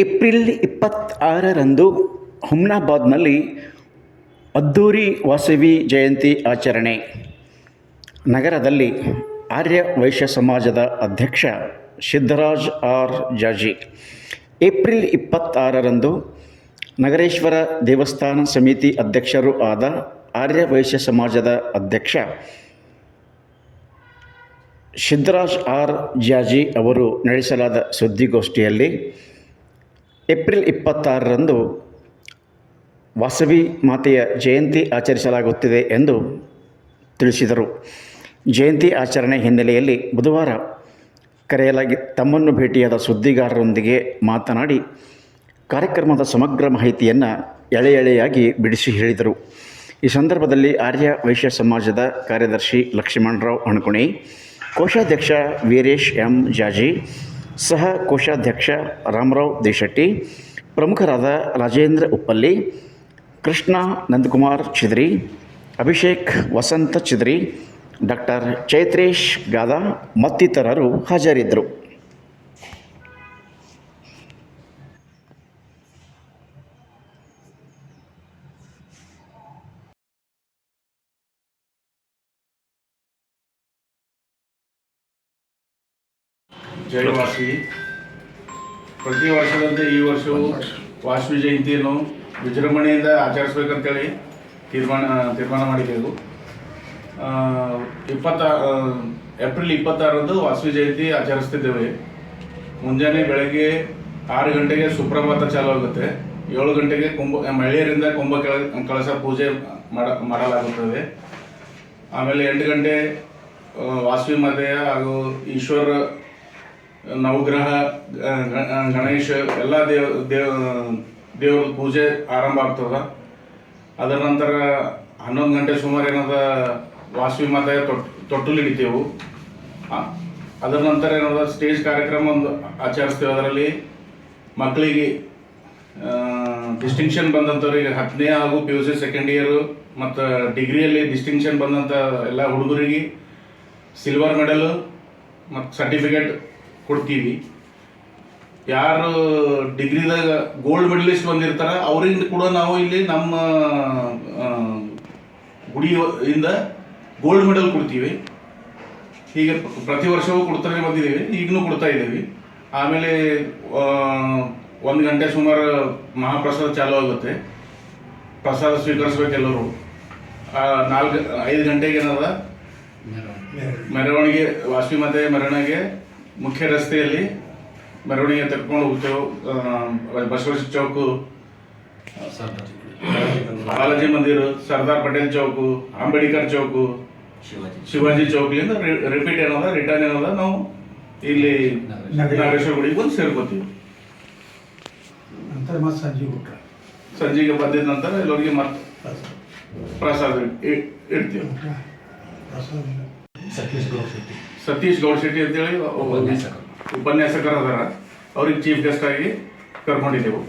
April 26ರಂದು ಹುಮ್ನಾಬಾದ್ನಲ್ಲಿ ಅದ್ದೂರಿ ವಾಸವಿ ಜಯಂತಿ ಆಚರಣೆ. ನಗರದಲ್ಲಿ ಆರ್ಯ ವೈಶ್ಯ ಸಮಾಜದ ಅಧ್ಯಕ್ಷ ಸಿದ್ದರಾಜ್ ಆರ್ ಜಾಜಿ. ಏಪ್ರಿಲ್ 26ರಂದು ನಗರೇಶ್ವರ ದೇವಸ್ಥಾನ ಸಮಿತಿ ಅಧ್ಯಕ್ಷರೂ ಆದ ಆರ್ಯ ವೈಶ್ಯ ಸಮಾಜದ ಅಧ್ಯಕ್ಷ ಸಿದ್ದರಾಜ್ ಆರ್ ಜಾಜಿ ಅವರು ನಡೆಸಲಾದ ಸುದ್ದಿಗೋಷ್ಠಿಯಲ್ಲಿ ಏಪ್ರಿಲ್ 26ರಂದು ವಾಸವಿ ಮಾತೆಯ ಜಯಂತಿ ಆಚರಿಸಲಾಗುತ್ತಿದೆ ಎಂದು ತಿಳಿಸಿದರು. ಜಯಂತಿ ಆಚರಣೆ ಹಿನ್ನೆಲೆಯಲ್ಲಿ ಬುಧವಾರ ತಮ್ಮನ್ನು ಭೇಟಿಯಾದ ಸುದ್ದಿಗಾರರೊಂದಿಗೆ ಮಾತನಾಡಿ ಕಾರ್ಯಕ್ರಮದ ಸಮಗ್ರ ಮಾಹಿತಿಯನ್ನು ಎಳೆಯಾಗಿ ಬಿಡಿಸಿ ಹೇಳಿದರು. ಈ ಸಂದರ್ಭದಲ್ಲಿ ಆರ್ಯ ವೈಶ್ಯ ಸಮಾಜದ ಕಾರ್ಯದರ್ಶಿ ಲಕ್ಷ್ಮಣರಾವ್ ಅಣಕುಣಿ, ಕೋಶಾಧ್ಯಕ್ಷ ವೀರೇಶ್ ಎಂ ಜಾಜಿ, ಸಹ ಕೋಶಾಧ್ಯಕ್ಷ ರಾಮರಾವ್ ದೇಶೆಟ್ಟಿ, ಪ್ರಮುಖರಾದ ರಾಜೇಂದ್ರ ಉಪ್ಪಲ್ಲಿ, ಕೃಷ್ಣ ನಂದಕುಮಾರ್ ಚಿದ್ರಿ, ಅಭಿಷೇಕ್ ವಸಂತ ಚಿದ್ರಿ, ಡಾಕ್ಟರ್ ಚೈತ್ರೇಶ್ ಗಾದಾ ಮತ್ತಿತರರು ಹಾಜರಿದ್ದರು. ಜೈ ವಾಸವಿ. ಪ್ರತಿ ವರ್ಷದಂತೆ ಈ ವರ್ಷವೂ ವಾಸವಿ ಜಯಂತಿಯನ್ನು ವಿಜೃಂಭಣೆಯಿಂದ ಆಚರಿಸಬೇಕಂತೇಳಿ ತೀರ್ಮಾನ ಮಾಡಿದ್ದೆವು. ಏಪ್ರಿಲ್ 26ರಂದು ವಾಸವಿ ಜಯಂತಿ ಆಚರಿಸ್ತಿದ್ದೇವೆ. ಮುಂಜಾನೆ ಬೆಳಗ್ಗೆ 6 ಗಂಟೆಗೆ ಸುಪ್ರಭಾತ ಚಾಲು ಆಗುತ್ತೆ. 7 ಗಂಟೆಗೆ ಮಹಿಳೆಯರಿಂದ ಕುಂಭ ಕಳಶ ಪೂಜೆ ಮಾಡಲಾಗುತ್ತದೆ. ಆಮೇಲೆ 8 ಗಂಟೆ ವಾಸವಿ ಮಾತೆಯ ಹಾಗೂ ಈಶ್ವರ ನವಗ್ರಹ ಗಣೇಶ ಎಲ್ಲ ದೇವ್ರ ಪೂಜೆ ಆರಂಭ ಆಗ್ತದೆ. ಅದರ ನಂತರ 11 ಗಂಟೆ ಸುಮಾರು ಏನದ ವಾಸವಿ ಮಾತೆಯ ತೊಟ್ಟಲು ಹಿಡಿತೇವೆ. ಅದರ ನಂತರ ಏನದ ಸ್ಟೇಜ್ ಕಾರ್ಯಕ್ರಮ ಒಂದು ಆಚರಿಸ್ತೇವೆ. ಅದರಲ್ಲಿ ಮಕ್ಕಳಿಗೆ ಡಿಸ್ಟಿಂಕ್ಷನ್ ಬಂದಂಥವ್ರಿಗೆ 10ನೇ ಹಾಗೂ PUC ಸೆಕೆಂಡ್ ಇಯರು ಮತ್ತು ಡಿಗ್ರಿಯಲ್ಲಿ ಡಿಸ್ಟಿಂಕ್ಷನ್ ಬಂದಂಥ ಎಲ್ಲ ಹುಡುಗರಿಗೆ ಸಿಲ್ವರ್ ಮೆಡಲು ಮತ್ತು ಸರ್ಟಿಫಿಕೇಟ್ ಕೊಡ್ತೀವಿ. ಯಾರು ಡಿಗ್ರಿದಾಗ ಗೋಲ್ಡ್ ಮೆಡಲಿಸ್ಟ್ ಬಂದಿರ್ತಾರ ಅವರಿಂದ ಕೂಡ ನಾವು ಇಲ್ಲಿ ನಮ್ಮ ಗುಡಿಯಿಂದ ಗೋಲ್ಡ್ ಮೆಡಲ್ ಕೊಡ್ತೀವಿ. ಹೀಗೆ ಪ್ರತಿ ವರ್ಷವೂ ಕೊಡ್ತಾನೆ ಬಂದಿದ್ದೀವಿ, ಈಗಲೂ ಕೊಡ್ತಾ ಇದ್ದೀವಿ. ಆಮೇಲೆ 1 ಗಂಟೆ ಸುಮಾರು ಮಹಾಪ್ರಸಾದ ಚಾಲು ಆಗುತ್ತೆ. ಪ್ರಸಾದ ಸ್ವೀಕರಿಸ್ಬೇಕೆಲ್ಲರೂ. 5 ಗಂಟೆಗೆ ಏನದ ಮೆರವಣಿಗೆ, ವಾಸವಿ ಮಾತೆ ಮೆರವಣಿಗೆ ಮುಖ್ಯ ರಸ್ತೆಯಲ್ಲಿ ಮೆರವಣಿಗೆ ತೆಗೆದುಕೊಂಡು ಹೋಗ್ತೇವೆ. ಬಸವೇಶ್ವರ ಚೌಕು, ಬಾಲಾಜಿ ಮಂದಿರ, ಸರ್ದಾರ್ ಪಟೇಲ್ ಚೌಕು, ಅಂಬೇಡ್ಕರ್ ಚೌಕು, ಶಿವಾಜಿ ಚೌಕ್ಲಿಂದ ರಿಟರ್ನ್ ಏನದ ನಾವು ಇಲ್ಲಿ ನಾಗೇಶ್ವರ ಗುಡಿಗೆ ಬಂದು ಸೇರ್ಕೋತೀವಿ. ಸಂಜೆಗೆ ಬಂದಿದ ನಂತರ ಎಲ್ಲರಿಗೆ ಮತ್ತೆ ಪ್ರಸಾದ ಇಡ್ತೀವಿ. ಸತೀಶ್ ಗೌಡ್ ಶೆಟ್ಟಿ ಅಂತೇಳಿ ಉಪನ್ಯಾಸಕರು ಅದಾರ. ಅವ್ರಿಗೆ ಚೀಫ್ ಗೆಸ್ಟ್ ಆಗಿ ಕರ್ಕೊಂಡಿದ್ದೆವು.